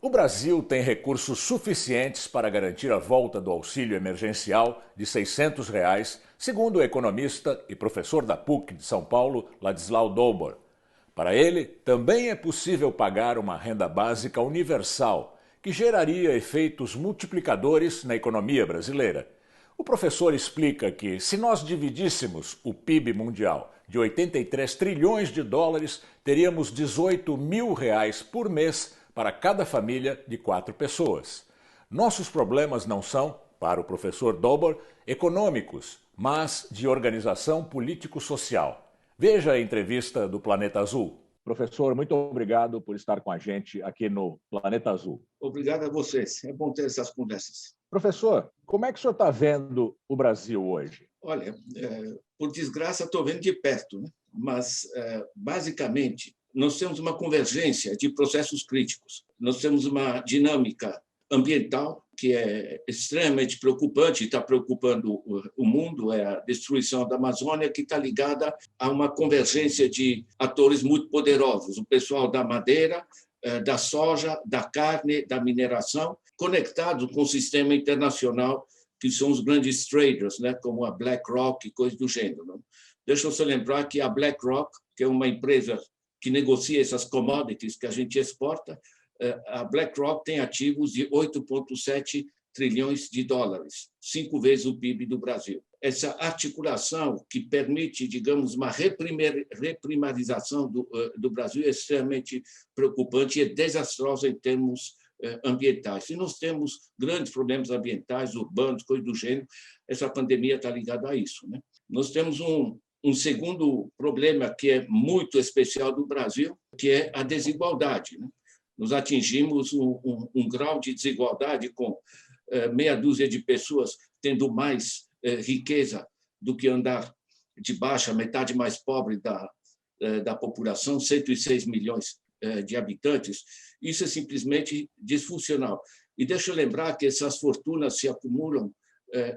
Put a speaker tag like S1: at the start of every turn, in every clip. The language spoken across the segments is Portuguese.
S1: O Brasil tem recursos suficientes para garantir a volta do auxílio emergencial de R$ 600, segundo o economista e professor da PUC de São Paulo, Ladislau Dobor. Para ele, também é possível pagar uma renda básica universal, que geraria efeitos multiplicadores na economia brasileira. O professor explica que, se nós dividíssemos o PIB mundial de 83 trilhões de dólares, teríamos R$ 18 mil por mês para cada família de 4 pessoas. Nossos problemas não são, para o professor Dobor, econômicos, mas de organização político-social. Veja a entrevista do Planeta Azul. Professor, muito obrigado por estar com a gente aqui no Planeta Azul.
S2: Obrigado a vocês. É bom ter essas conversas.
S1: Professor, como é que o senhor está vendo o Brasil hoje?
S2: Olha, por desgraça, estou vendo de perto, né? Mas, basicamente, nós temos uma convergência de processos críticos. Nós temos uma dinâmica ambiental que é extremamente preocupante, está preocupando o mundo, é a destruição da Amazônia, que está ligada a uma convergência de atores muito poderosos, o pessoal da madeira, da soja, da carne, da mineração, conectados com o sistema internacional, que são os grandes traders, né, como a BlackRock e coisas do gênero. Não? Deixa eu só lembrar que a BlackRock, que é uma empresa que negocia essas commodities que a gente exporta, a BlackRock tem ativos de 8,7 trilhões de dólares, 5 vezes o PIB do Brasil. Essa articulação que permite, digamos, uma reprimarização do Brasil é extremamente preocupante e é desastrosa em termos ambientais. Se nós temos grandes problemas ambientais, urbanos, coisas do gênero, essa pandemia está ligada a isso, né? Nós temos um segundo problema que é muito especial do Brasil, que é a desigualdade, né? Nós atingimos um grau de desigualdade com meia dúzia de pessoas tendo mais riqueza do que andar de baixo, a metade mais pobre da população, 106 milhões de habitantes. Isso é simplesmente disfuncional. E deixa eu lembrar que essas fortunas se acumulam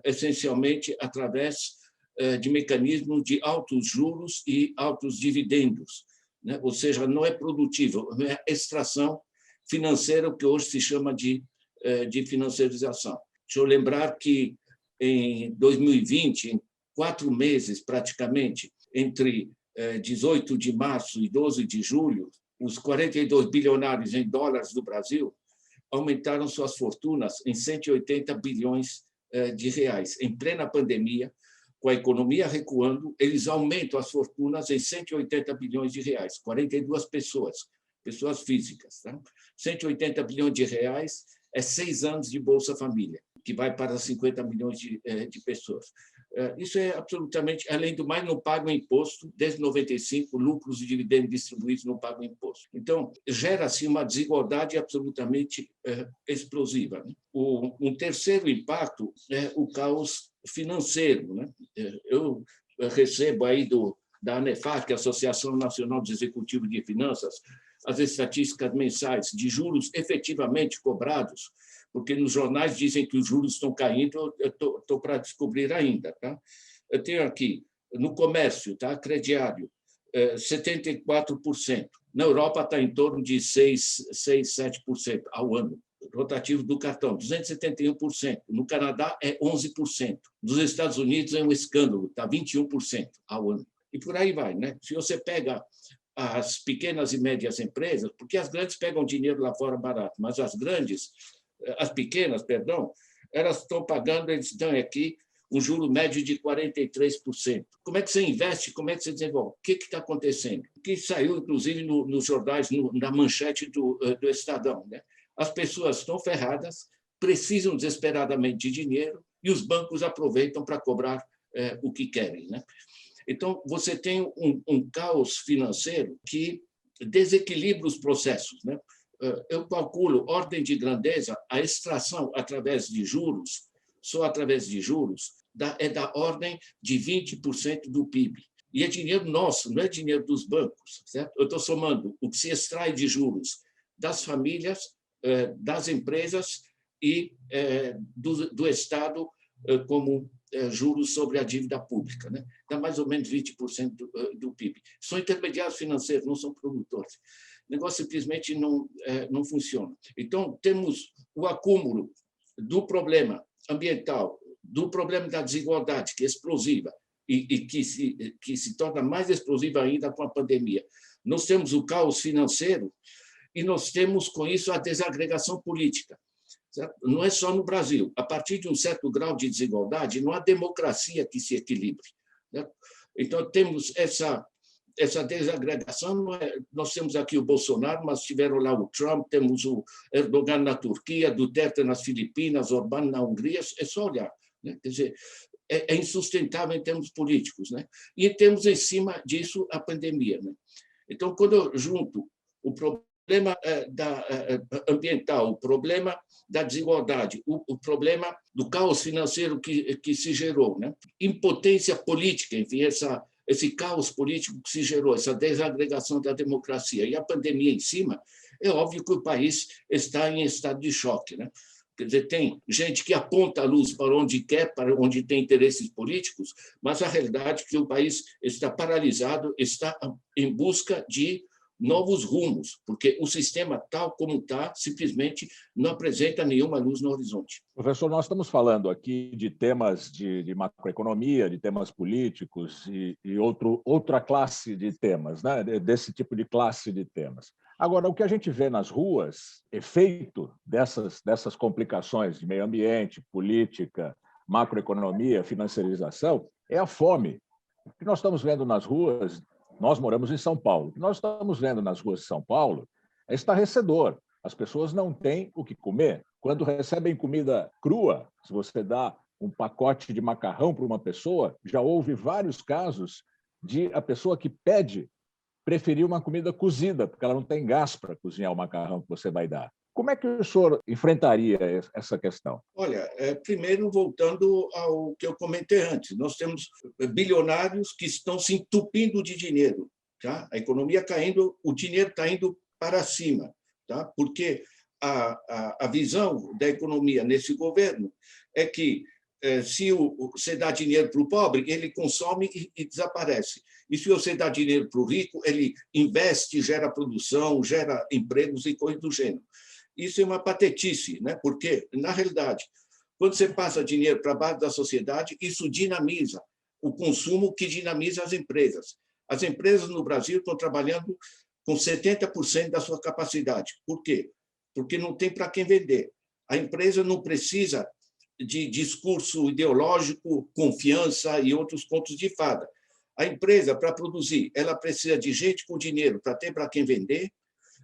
S2: essencialmente através de mecanismos de altos juros e altos dividendos, né? Ou seja, não é produtivo, é extração financeira, o que hoje se chama de financiarização. Deixa eu lembrar que em 2020, em 4 meses praticamente, entre 18 de março e 12 de julho, os 42 bilionários em dólares do Brasil aumentaram suas fortunas em 180 bilhões de reais. Em plena pandemia, com a economia recuando, eles aumentam as fortunas em 180 bilhões de reais, 42 pessoas físicas. Tá? 180 bilhões de reais é 6 anos de Bolsa Família, que vai para 50 milhões de pessoas. Isso é absolutamente, além do mais, não pagam imposto, desde 95, lucros e dividendos distribuídos não pagam imposto. Então, gera-se uma desigualdade absolutamente explosiva. Né? Um terceiro impacto é o caos financeiro. Né? Eu recebo aí da ANEFAC, Associação Nacional dos Executivos de Finanças, as estatísticas mensais de juros efetivamente cobrados, porque nos jornais dizem que os juros estão caindo, eu estou para descobrir ainda. Tá? Eu tenho aqui, no comércio, tá? Crediário, 74%. Na Europa está em torno de 7% ao ano. Rotativo do cartão, 271%. No Canadá é 11%. Nos Estados Unidos é um escândalo, está 21% ao ano. E por aí vai, né? Se você pega as pequenas e médias empresas, porque as grandes pegam dinheiro lá fora barato, mas as pequenas, perdão, elas estão pagando, eles estão aqui, um juro médio de 43%. Como é que você investe? Como é que você desenvolve? O que está acontecendo? O que saiu, inclusive, nos jornais, na manchete do Estadão, né? As pessoas estão ferradas, precisam desesperadamente de dinheiro e os bancos aproveitam para cobrar o que querem, né? Então, você tem um caos financeiro que desequilibra os processos, né? Eu calculo, ordem de grandeza, a extração através de juros, só através de juros, é da ordem de 20% do PIB. E é dinheiro nosso, não é dinheiro dos bancos, certo? Eu estou somando o que se extrai de juros das famílias, das empresas e do Estado como juros sobre a dívida pública, né? Dá mais ou menos 20% do PIB. São intermediários financeiros, não são produtores. negócio simplesmente não funciona. Então, temos o acúmulo do problema ambiental, do problema da desigualdade, que é explosiva, e que se torna mais explosiva ainda com a pandemia. Nós temos o caos financeiro e nós temos, com isso, a desagregação política. Certo? Não é só no Brasil. A partir de um certo grau de desigualdade, não há democracia que se equilibre. Certo? Então, temos essa desagregação. Nós temos aqui o Bolsonaro, mas tiveram lá o Trump, temos o Erdogan na Turquia, Duterte nas Filipinas, Orbán na Hungria. É só olhar. Né? Quer dizer, é insustentável em termos políticos. Né? E temos, em cima disso, a pandemia. Né? Então, quando eu junto o problema ambiental, o problema da desigualdade, o problema do caos financeiro que se gerou, né? Impotência política, enfim, esse caos político que se gerou, essa desagregação da democracia e a pandemia em cima, é óbvio que o país está em estado de choque. Né? Quer dizer, tem gente que aponta a luz para onde quer, para onde tem interesses políticos, mas a realidade é que o país está paralisado, está em busca de novos rumos, porque o sistema tal como está simplesmente não apresenta nenhuma luz no horizonte.
S1: Professor, nós estamos falando aqui de temas de macroeconomia, de temas políticos e outra classe de temas, né? Desse tipo de classe de temas. Agora, o que a gente vê nas ruas, efeito dessas complicações de meio ambiente, política, macroeconomia, financiarização, é a fome. O que nós estamos vendo nas ruas, nós moramos em São Paulo, o que nós estamos vendo nas ruas de São Paulo é estarrecedor. As pessoas não têm o que comer. Quando recebem comida crua, se você dá um pacote de macarrão para uma pessoa, já houve vários casos de a pessoa que pede preferir uma comida cozida, porque ela não tem gás para cozinhar o macarrão que você vai dar. Como é que o senhor enfrentaria essa questão?
S2: Olha, primeiro, voltando ao que eu comentei antes, nós temos bilionários que estão se entupindo de dinheiro. Tá? A economia caindo, o dinheiro está indo para cima, tá? Porque a visão da economia nesse governo é que se você dá dinheiro para o pobre, ele consome e desaparece. E se você dá dinheiro para o rico, ele investe, gera produção, gera empregos e coisas do gênero. Isso é uma patetice, né? Porque, na realidade, quando você passa dinheiro para a base da sociedade, isso dinamiza o consumo, que dinamiza as empresas. As empresas no Brasil estão trabalhando com 70% da sua capacidade. Por quê? Porque não tem para quem vender. A empresa não precisa de discurso ideológico, confiança e outros contos de fada. A empresa, para produzir, ela precisa de gente com dinheiro para ter para quem vender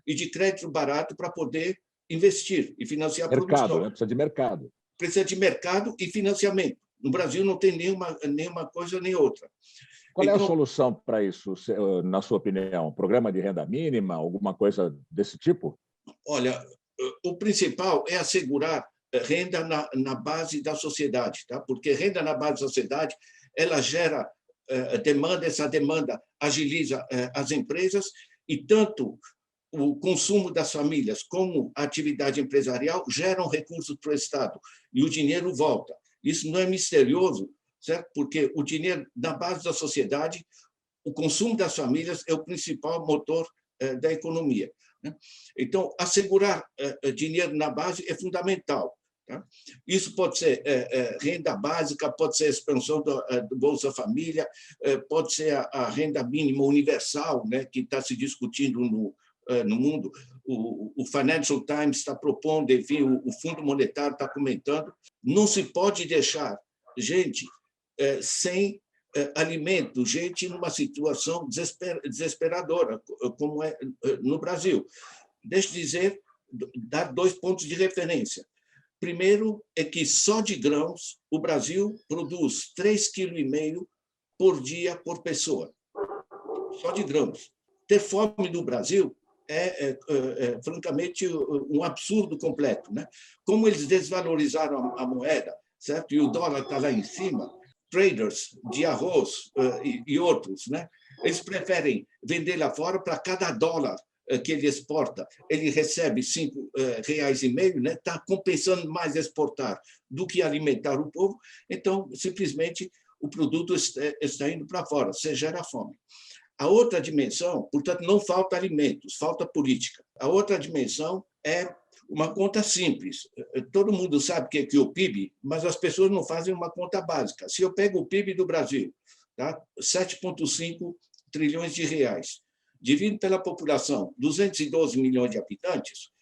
S2: e de crédito barato para poder investir e financiar a produção.
S1: Né? Precisa de mercado.
S2: Precisa de mercado e financiamento. No Brasil não tem nenhuma coisa nem outra.
S1: Qual é a solução para isso, na sua opinião? Programa de renda mínima, alguma coisa desse tipo?
S2: Olha, o principal é assegurar renda na base da sociedade, tá? Porque renda na base da sociedade ela gera demanda, essa demanda agiliza as empresas e tanto o consumo das famílias como a atividade empresarial geram recursos para o Estado e o dinheiro volta. Isso não é misterioso, certo? Porque o dinheiro na base da sociedade, o consumo das famílias é o principal motor da economia. Né? Então, assegurar dinheiro na base é fundamental. Tá? Isso pode ser renda básica, pode ser a expansão do Bolsa Família, pode ser a renda mínima universal, né, que está se discutindo no mundo. O Financial Times está propondo, enfim, o Fundo Monetário está comentando. Não se pode deixar gente sem alimento, gente numa situação desesperadora, como é no Brasil. Deixa eu dizer, dar 2 pontos de referência. Primeiro é que só de grãos o Brasil produz 3,5 kg por dia por pessoa. Só de grãos. Ter fome no Brasil francamente, um absurdo completo. Né? Como eles desvalorizaram a moeda, certo? E o dólar está lá em cima, traders de arroz e outros, né? Eles preferem vender lá fora para cada dólar que ele exporta, ele recebe R$5,5, né? Está compensando mais exportar do que alimentar o povo, então, simplesmente, o produto está indo para fora, você gera fome. A outra dimensão, portanto, não falta alimentos, falta política. A outra dimensão é uma conta simples. Todo mundo sabe o que é o PIB, mas as pessoas não fazem uma conta básica. Se eu pego o PIB do Brasil, tá? 7,5 trilhões de reais, divido pela população, 212 milhões de habitantes,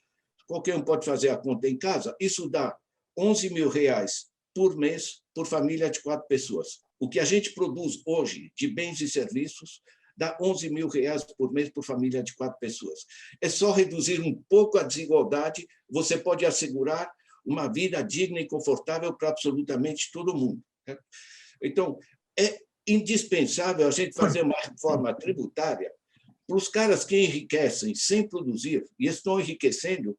S2: qualquer um pode fazer a conta em casa, isso dá 11 mil reais por mês por família de 4 pessoas. O que a gente produz hoje de bens e serviços dá 11 mil reais por mês por família de 4 pessoas. É só reduzir um pouco a desigualdade, você pode assegurar uma vida digna e confortável para absolutamente todo mundo. Então, é indispensável a gente fazer uma reforma tributária para os caras que enriquecem sem produzir, e estão enriquecendo.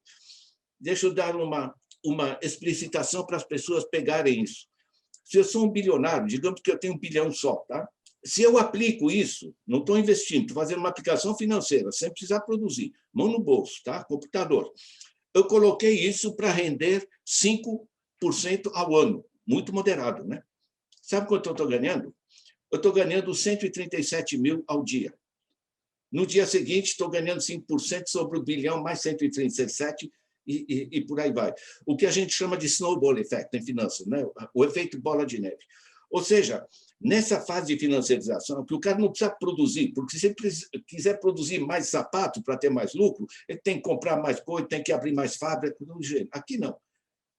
S2: Deixa eu dar uma explicitação para as pessoas pegarem isso. Se eu sou um bilionário, digamos que eu tenho 1 bilhão só, tá? Se eu aplico isso, não estou investindo, estou fazendo uma aplicação financeira, sem precisar produzir, mão no bolso, tá? Computador. Eu coloquei isso para render 5% ao ano, muito moderado, né? Sabe quanto eu estou ganhando? Eu estou ganhando 137 mil ao dia. No dia seguinte, estou ganhando 5% sobre o bilhão, mais 137, e por aí vai. O que a gente chama de snowball effect em finanças, né? O efeito bola de neve. Ou seja, nessa fase de financiarização, que o cara não precisa produzir, porque se ele quiser produzir mais sapato para ter mais lucro, ele tem que comprar mais coisa, tem que abrir mais fábrica, do gênero. Aqui não.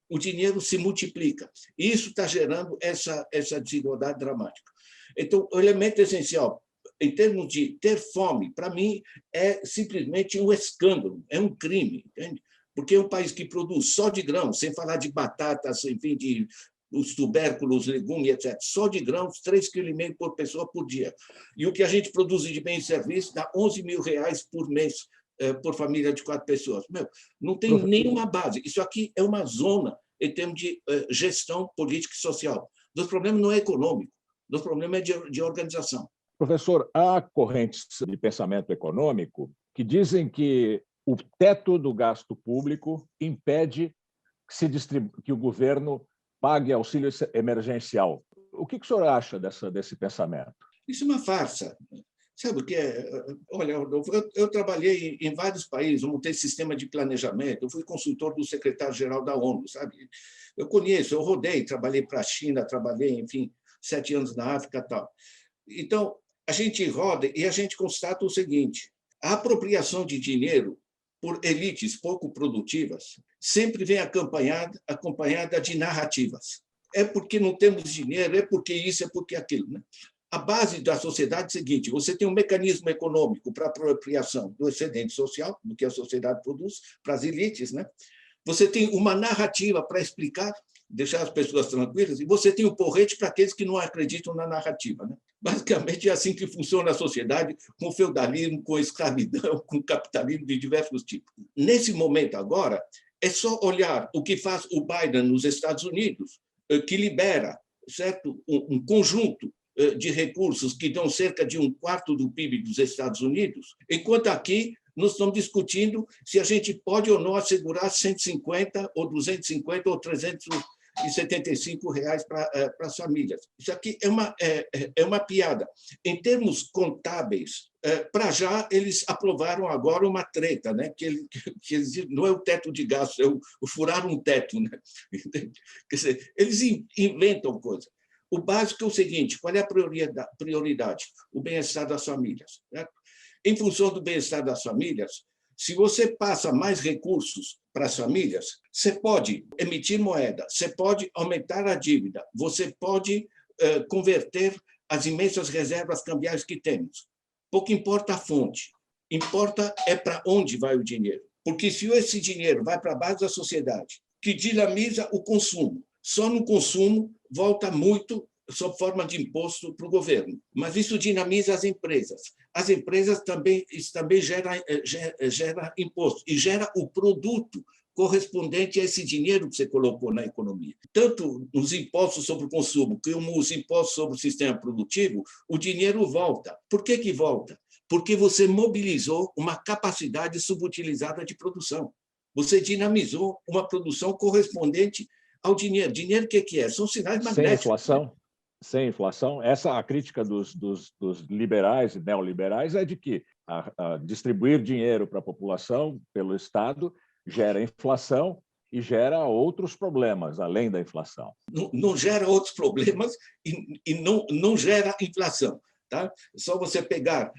S2: O dinheiro se multiplica. E isso está gerando essa desigualdade dramática. Então, o elemento essencial, em termos de ter fome, para mim, é simplesmente um escândalo, é um crime, entende? Porque é um país que produz só de grão, sem falar de batatas, enfim, de os tubérculos, legumes, etc. Só de grãos, 3,5 kg por pessoa por dia. E o que a gente produz de bens e serviços dá 11 mil reais por mês por família de 4 pessoas. Meu, não tem nenhuma base. Isso aqui é uma zona em termos de gestão política e social. O problema não é econômico, o problema é de organização.
S1: Professor, há correntes de pensamento econômico que dizem que o teto do gasto público impede que o governo pague auxílio emergencial. O que o senhor acha desse pensamento?
S2: Isso é uma farsa. Sabe o que é? Olha, eu trabalhei em vários países, eu montei sistema de planejamento, eu fui consultor do secretário-geral da ONU, sabe? Eu conheço, eu rodei, trabalhei para a China, trabalhei, enfim, 7 anos na África e tal. Então, a gente roda e a gente constata o seguinte: a apropriação de dinheiro por elites pouco produtivas sempre vem acompanhada de narrativas. É porque não temos dinheiro, é porque isso, é porque aquilo, né? A base da sociedade é a seguinte: você tem um mecanismo econômico para a apropriação do excedente social, do que a sociedade produz, para as elites, né? Você tem uma narrativa para explicar, deixar as pessoas tranquilas, e você tem o porrete para aqueles que não acreditam na narrativa, né? Basicamente, é assim que funciona a sociedade, com o feudalismo, com a escravidão, com o capitalismo de diversos tipos. Nesse momento agora, é só olhar o que faz o Biden nos Estados Unidos, que libera, certo, um conjunto de recursos que dão cerca de 1/4 do PIB dos Estados Unidos, enquanto aqui nós estamos discutindo se a gente pode ou não assegurar 150 ou 250 ou 375 reais para as famílias. Isso aqui é uma piada. Em termos contábeis, para já, eles aprovaram agora uma treta, né? que eles, não é o teto de gastos, é o furar um teto. Né? Quer dizer, eles inventam coisas. O básico é o seguinte: qual é a prioridade? O bem-estar das famílias. Certo? Em função do bem-estar das famílias, se você passa mais recursos para as famílias, você pode emitir moeda, você pode aumentar a dívida, você pode converter as imensas reservas cambiais que temos. Pouco importa a fonte, importa é para onde vai o dinheiro. Porque se esse dinheiro vai para a base da sociedade, que dinamiza o consumo, só no consumo volta muito sob forma de imposto para o governo. Mas isso dinamiza as empresas. As empresas também gera imposto e gera o produto correspondente a esse dinheiro que você colocou na economia. Tanto nos impostos sobre o consumo como os impostos sobre o sistema produtivo, o dinheiro volta. Por que volta? Porque você mobilizou uma capacidade subutilizada de produção. Você dinamizou uma produção correspondente ao dinheiro. Dinheiro, o que é? São sinais magnéticos.
S1: Sem inflação? sem inflação? Essa a crítica dos liberais e neoliberais é de que distribuir dinheiro para a população pelo Estado gera inflação e gera outros problemas além da inflação.
S2: Não gera outros problemas e não gera inflação. Tá? Só você pegar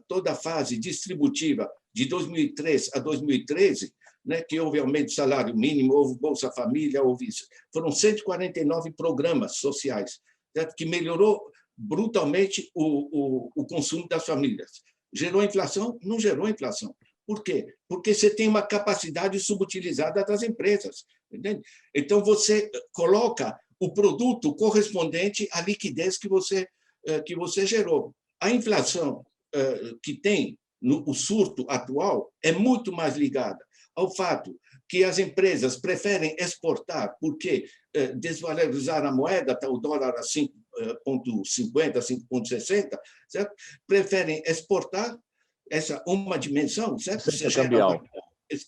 S2: toda a fase distributiva de 2003 a 2013, né, que houve aumento do salário mínimo, houve Bolsa Família, houve isso. Foram 149 programas sociais, certo? Que melhorou brutalmente o consumo das famílias. Gerou inflação? Não gerou inflação. Por quê? Porque você tem uma capacidade subutilizada das empresas. Entende? Então, você coloca o produto correspondente à liquidez que você gerou. A inflação que tem no surto atual é muito mais ligada ao fato que as empresas preferem exportar porque desvalorizar a moeda, o dólar a 5,50, 5,60, certo? Preferem exportar essa uma dimensão, certo?
S1: Você cambial.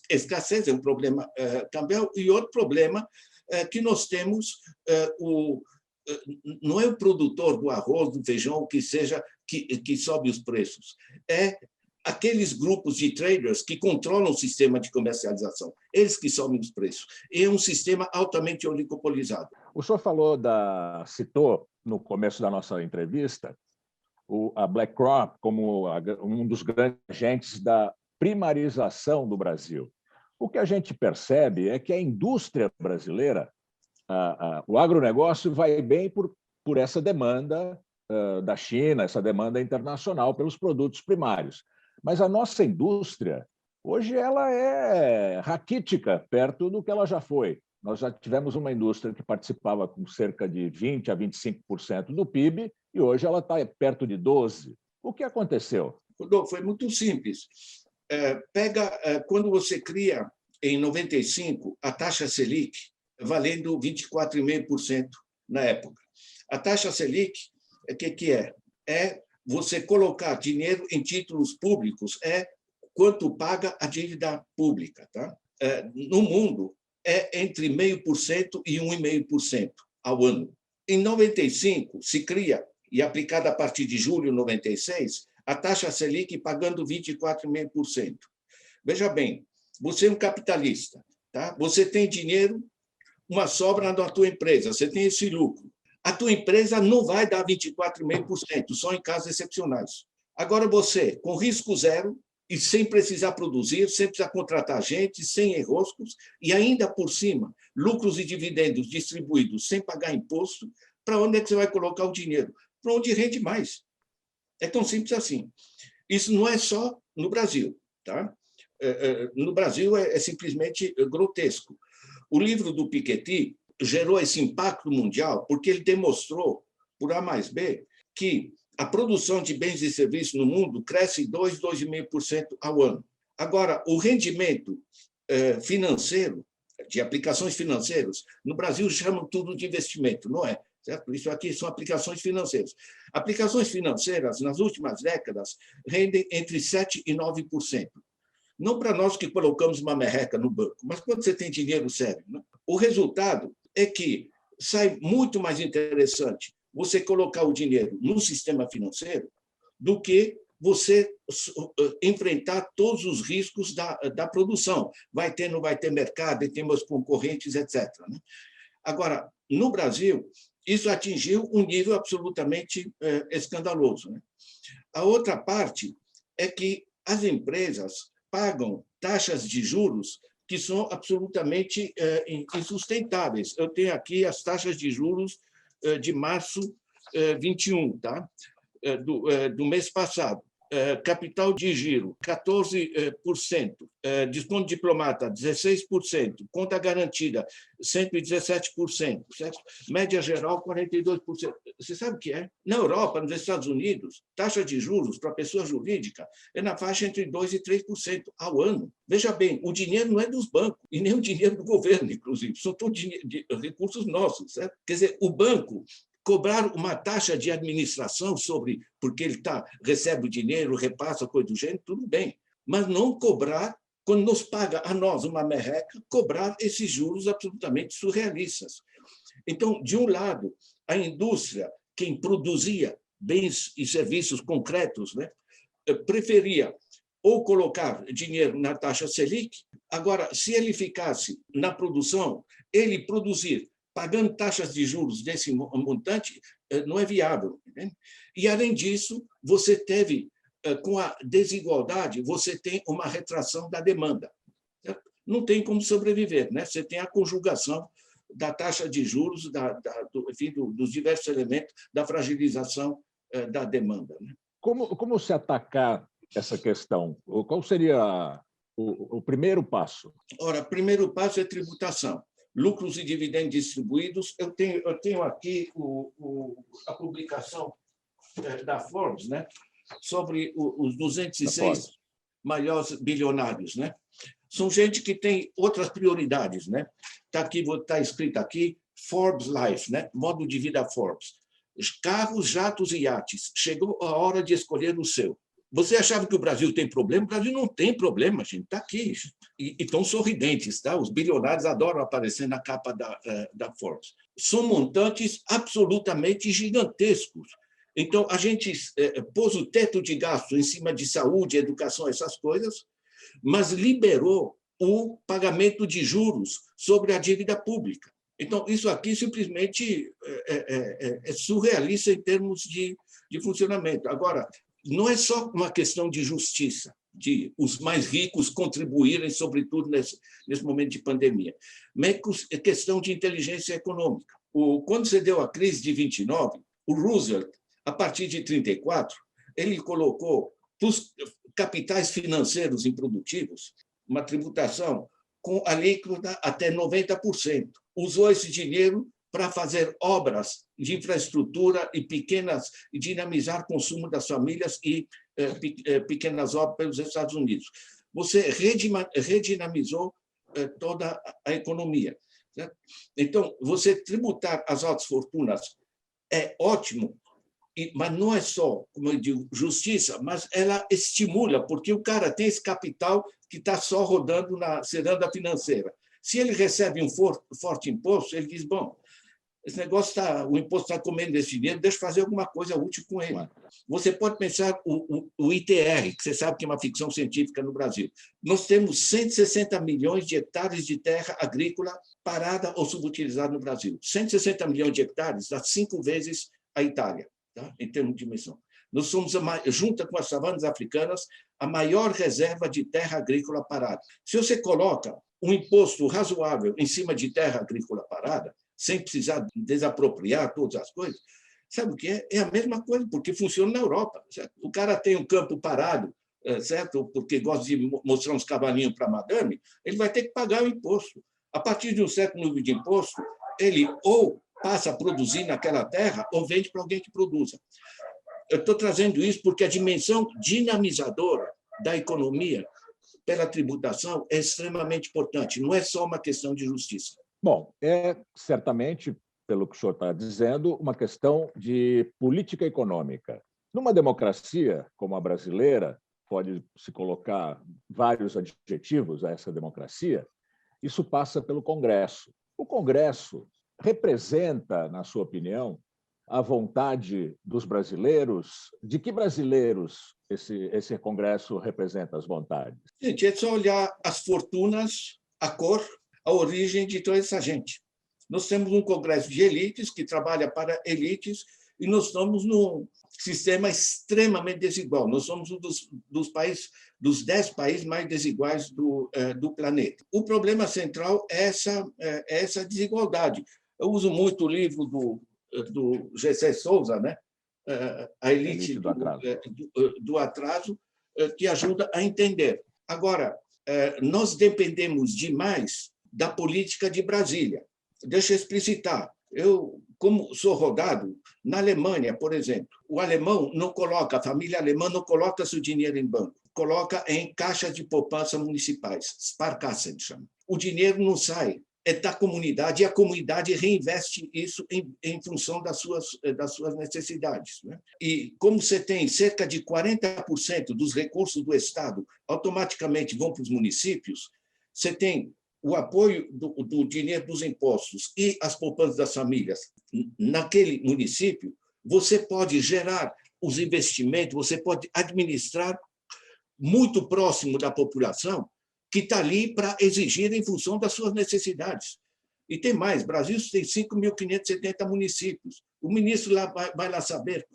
S2: Escassez é um problema cambial e outro problema que nós temos não é o produtor do arroz, do feijão, que sobe os preços, é aqueles grupos de traders que controlam o sistema de comercialização, eles que sobem os preços. É um sistema altamente oligopolizado.
S1: O senhor citou no começo da nossa entrevista a BlackRock como um dos grandes agentes da primarização do Brasil. O que a gente percebe é que a indústria brasileira, o agronegócio vai bem por essa demanda da China, essa demanda internacional pelos produtos primários. Mas a nossa indústria, hoje, ela é raquítica perto do que ela já foi. Nós já tivemos uma indústria que participava com cerca de 20% a 25% do PIB e hoje ela está perto de 12%. O que aconteceu?
S2: Rodolfo, foi muito simples. Quando você cria, em 95, a taxa Selic, valendo 24,5% na época. A taxa Selic, o que é? É você colocar dinheiro em títulos públicos, é quanto paga a dívida pública. Tá? No mundo, é entre 0,5% e 1,5% ao ano. Em 95, se cria, e aplicada a partir de julho de 96, a taxa Selic pagando 24,5%. Veja bem, você é um capitalista, tá? Você tem dinheiro, uma sobra na tua empresa, você tem esse lucro. A tua empresa não vai dar 24,5%, só em casos excepcionais. Agora você, com risco zero e sem precisar produzir, sem precisar contratar gente, sem enroscos, e ainda por cima, lucros e dividendos distribuídos sem pagar imposto, para onde é que você vai colocar o dinheiro? Para onde rende mais. É tão simples assim. Isso não é só no Brasil. Tá? No Brasil é simplesmente grotesco. O livro do Piketty gerou esse impacto mundial porque ele demonstrou, por A mais B, que a produção de bens e serviços no mundo cresce 2,5% ao ano. Agora, o rendimento financeiro, de aplicações financeiras, no Brasil chamam tudo de investimento, não é? Certo? Isso aqui são aplicações financeiras. Aplicações financeiras, nas últimas décadas, rendem entre 7% e 9%. Não para nós que colocamos uma merreca no banco, mas quando você tem dinheiro sério. Né? O resultado é que sai muito mais interessante você colocar o dinheiro no sistema financeiro do que você enfrentar todos os riscos da produção. Vai ter, não vai ter mercado, tem meus concorrentes, etc. Né? Agora, no Brasil, isso atingiu um nível absolutamente escandaloso. Né? A outra parte é que as empresas pagam taxas de juros que são absolutamente insustentáveis. Eu tenho aqui as taxas de juros de março 21, tá? Do mês passado. Capital de giro, 14%, desconto diplomata, 16%, conta garantida, 117%, certo? Média geral, 42%. Você sabe o que é? Na Europa, nos Estados Unidos, taxa de juros para pessoa jurídica é na faixa entre 2% e 3% ao ano. Veja bem, o dinheiro não é dos bancos e nem o dinheiro do governo, inclusive, são todos recursos nossos, certo? Quer dizer, o banco cobrar uma taxa de administração porque ele recebe o dinheiro, repassa, coisa do gênero, tudo bem. Mas não cobrar, quando nos paga a nós uma merreca, cobrar esses juros absolutamente surrealistas. Então, de um lado, a indústria, quem produzia bens e serviços concretos, né, preferia ou colocar dinheiro na taxa Selic. Agora, se ele ficasse na produção, ele produzir pagando taxas de juros desse montante não é viável. Né? E, além disso, você teve, com a desigualdade, você tem uma retração da demanda. Certo? Não tem como sobreviver. Né? Você tem a conjugação da taxa de juros, enfim, dos diversos elementos da fragilização da demanda. Né?
S1: Como se atacar essa questão? Qual seria o primeiro passo?
S2: Ora, o primeiro passo é tributação. Lucros e dividendos distribuídos. Eu tenho aqui a publicação da Forbes, né, sobre os 206 maiores bilionários. Né? São gente que tem outras prioridades. Né? Está escrito aqui Forbes Life, né? Modo de vida Forbes. Carros, jatos e iates. Chegou a hora de escolher o seu. Você achava que o Brasil tem problema? O Brasil não tem problema, gente. Está aqui. E estão sorridentes. Tá? Os bilionários adoram aparecer na capa da Forbes. São montantes absolutamente gigantescos. Então, a gente pôs o teto de gasto em cima de saúde, educação, essas coisas, mas liberou o pagamento de juros sobre a dívida pública. Então, isso aqui simplesmente é surrealista em termos de funcionamento. Agora, não é só uma questão de justiça, de os mais ricos contribuírem, sobretudo nesse momento de pandemia, mas é questão de inteligência econômica. Quando você deu a crise de 29, o Roosevelt, a partir de 34, ele colocou para os capitais financeiros improdutivos uma tributação com alíquota até 90%. Usou esse dinheiro para fazer obras de infraestrutura e dinamizar o consumo das famílias e pequenas obras pelos Estados Unidos. Você redinamizou toda a economia. Certo? Então, você tributar as altas fortunas é ótimo, mas não é só, como eu digo, justiça, mas ela estimula, porque o cara tem esse capital que está só rodando na ciranda financeira. Se ele recebe um forte imposto, ele diz, bom, esse negócio o imposto está comendo esse dinheiro, deixa eu fazer alguma coisa útil com ele. Você pode pensar o ITR, que você sabe que é uma ficção científica no Brasil. Nós temos 160 milhões de hectares de terra agrícola parada ou subutilizada no Brasil. 160 milhões de hectares dá 5 vezes a Itália, tá? Em termos de dimensão. Nós somos, junto com as savanas africanas, a maior reserva de terra agrícola parada. Se você coloca um imposto razoável em cima de terra agrícola parada, sem precisar desapropriar todas as coisas, sabe o que é? É a mesma coisa, porque funciona na Europa. Certo? O cara tem um campo parado, certo? Porque gosta de mostrar uns cavalinhos para a madame, ele vai ter que pagar o imposto. A partir de um certo número de imposto, ele ou passa a produzir naquela terra ou vende para alguém que produza. Eu estou trazendo isso porque a dimensão dinamizadora da economia pela tributação é extremamente importante, não é só uma questão de justiça.
S1: Bom, é certamente, pelo que o senhor está dizendo, uma questão de política econômica. Numa democracia como a brasileira, pode-se colocar vários adjetivos a essa democracia, isso passa pelo Congresso. O Congresso representa, na sua opinião, a vontade dos brasileiros? De que brasileiros esse Congresso representa as vontades?
S2: Gente, é só olhar as fortunas, a cor, a origem de toda essa gente. Nós temos um Congresso de elites que trabalha para elites e nós estamos num sistema extremamente desigual. Nós somos um dos 10 países mais desiguais do planeta. O problema central é essa desigualdade. Eu uso muito o livro do G.C. Souza, né? A elite do atraso, que ajuda a entender. Agora, nós dependemos demais da política de Brasília. Deixa eu explicitar. Eu, como sou rodado, na Alemanha, por exemplo, o alemão não coloca, a família alemã não coloca seu dinheiro em banco, coloca em caixas de poupança municipais, Sparkassen chama. O dinheiro não sai, é da comunidade e a comunidade reinveste isso em função das suas necessidades. Né? E como você tem cerca de 40% dos recursos do Estado automaticamente vão para os municípios, você tem o apoio do dinheiro dos impostos e as poupanças das famílias naquele município, você pode gerar os investimentos, você pode administrar muito próximo da população que está ali para exigir em função das suas necessidades. E tem mais, o Brasil tem 5.570 municípios. O ministro lá vai lá saber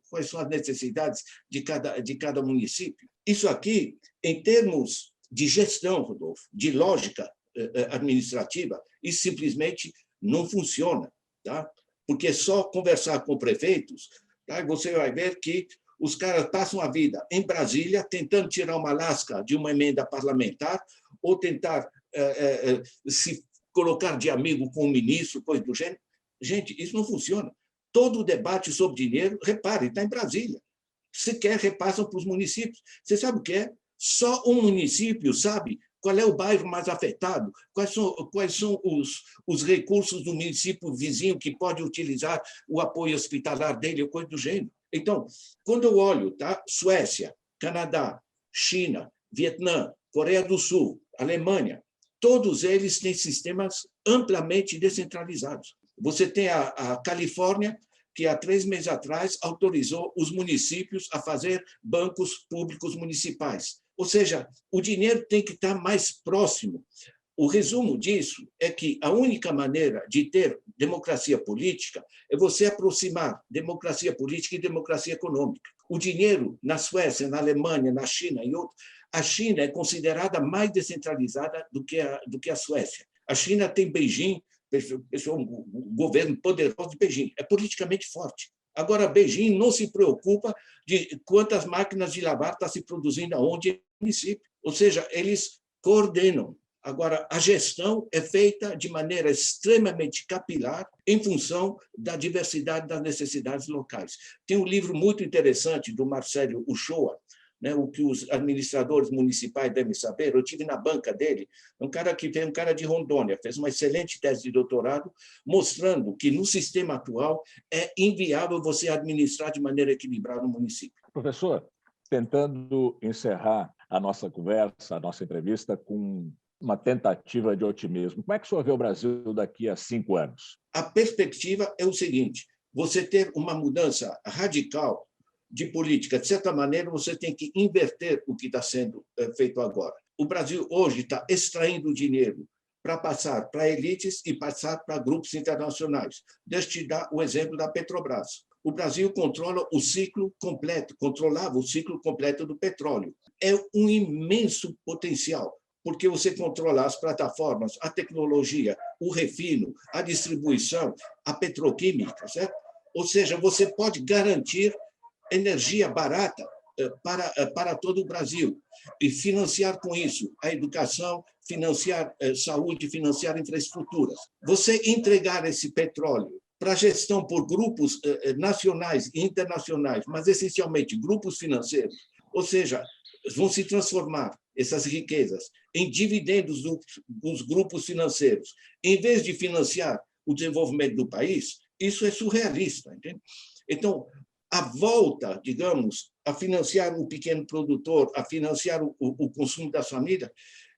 S2: quais são as necessidades de cada município. Isso aqui, em termos de gestão, Rodolfo, de lógica administrativa, isso simplesmente não funciona, tá? Porque só conversar com prefeitos, tá? Você vai ver que os caras passam a vida em Brasília tentando tirar uma lasca de uma emenda parlamentar ou tentar se colocar de amigo com o ministro, coisa do gênero. Gente, isso não funciona. Todo o debate sobre dinheiro, repare, está em Brasília. Sequer repassam para os municípios. Você sabe o que é? Só um município sabe qual é o bairro mais afetado, quais são os recursos do município vizinho que pode utilizar o apoio hospitalar dele, ou coisa do gênero. Então, quando eu olho, tá? Suécia, Canadá, China, Vietnã, Coreia do Sul, Alemanha, todos eles têm sistemas amplamente descentralizados. Você tem a Califórnia, que há 3 meses atrás autorizou os municípios a fazer bancos públicos municipais. Ou seja, o dinheiro tem que estar mais próximo. O resumo disso é que a única maneira de ter democracia política é você aproximar democracia política e democracia econômica. O dinheiro na Suécia, na Alemanha, na China e outros, a China é considerada mais descentralizada do que a Suécia. A China tem Beijing, um governo poderoso de Beijing, é politicamente forte. Agora, Beijing não se preocupa de quantas máquinas de lavar está se produzindo aonde no município. Ou seja, eles coordenam. Agora, a gestão é feita de maneira extremamente capilar em função da diversidade das necessidades locais. Tem um livro muito interessante do Marcelo Uchoa, né, o que os administradores municipais devem saber. Eu tive na banca dele, um cara de Rondônia, fez uma excelente tese de doutorado, mostrando que no sistema atual é inviável você administrar de maneira equilibrada o município.
S1: Professor, tentando encerrar a nossa conversa, a nossa entrevista com uma tentativa de otimismo, como é que o senhor vê o Brasil daqui a 5 anos?
S2: A perspectiva é o seguinte: você ter uma mudança radical de política, de certa maneira, você tem que inverter o que está sendo feito agora. O Brasil hoje está extraindo dinheiro para passar para elites e passar para grupos internacionais. Deixa eu te dar o exemplo da Petrobras. O Brasil controlava o ciclo completo do petróleo. É um imenso potencial, porque você controla as plataformas, a tecnologia, o refino, a distribuição, a petroquímica, certo? Ou seja, você pode garantir energia barata para todo o Brasil e financiar com isso a educação, financiar saúde, financiar infraestruturas. Você entregar esse petróleo para gestão por grupos nacionais e internacionais, mas essencialmente grupos financeiros, ou seja, vão se transformar essas riquezas em dividendos dos grupos financeiros, em vez de financiar o desenvolvimento do país, isso é surrealista, entende? Então, a volta, digamos, a financiar o pequeno produtor, a financiar o consumo das famílias,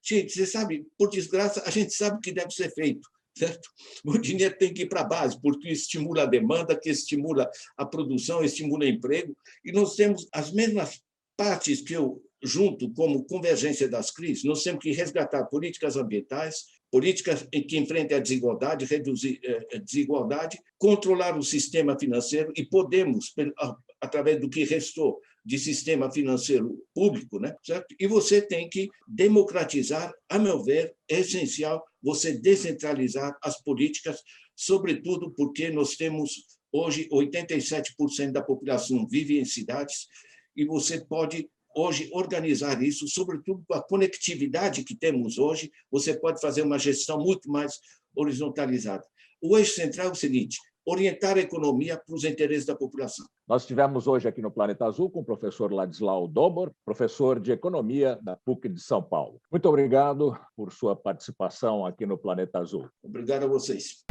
S2: gente, você sabe, por desgraça, a gente sabe o que deve ser feito, certo? O dinheiro tem que ir para a base, porque isso estimula a demanda, que estimula a produção, estimula o emprego, e nós temos as mesmas partes que eu junto como convergência das crises. Nós temos que resgatar políticas ambientais, políticas que enfrentem a desigualdade, reduzir a desigualdade, controlar o sistema financeiro, e podemos, através do que restou de sistema financeiro público, né, certo? E você tem que democratizar, a meu ver, é essencial você descentralizar as políticas, sobretudo porque nós temos hoje 87% da população vive em cidades, e você pode hoje organizar isso, sobretudo com a conectividade que temos hoje, você pode fazer uma gestão muito mais horizontalizada. O eixo central é o seguinte: orientar a economia para os interesses da população.
S1: Nós estivemos hoje aqui no Planeta Azul com o professor Ladislau Dobor, professor de Economia da PUC de São Paulo. Muito obrigado por sua participação aqui no Planeta Azul.
S2: Obrigado a vocês.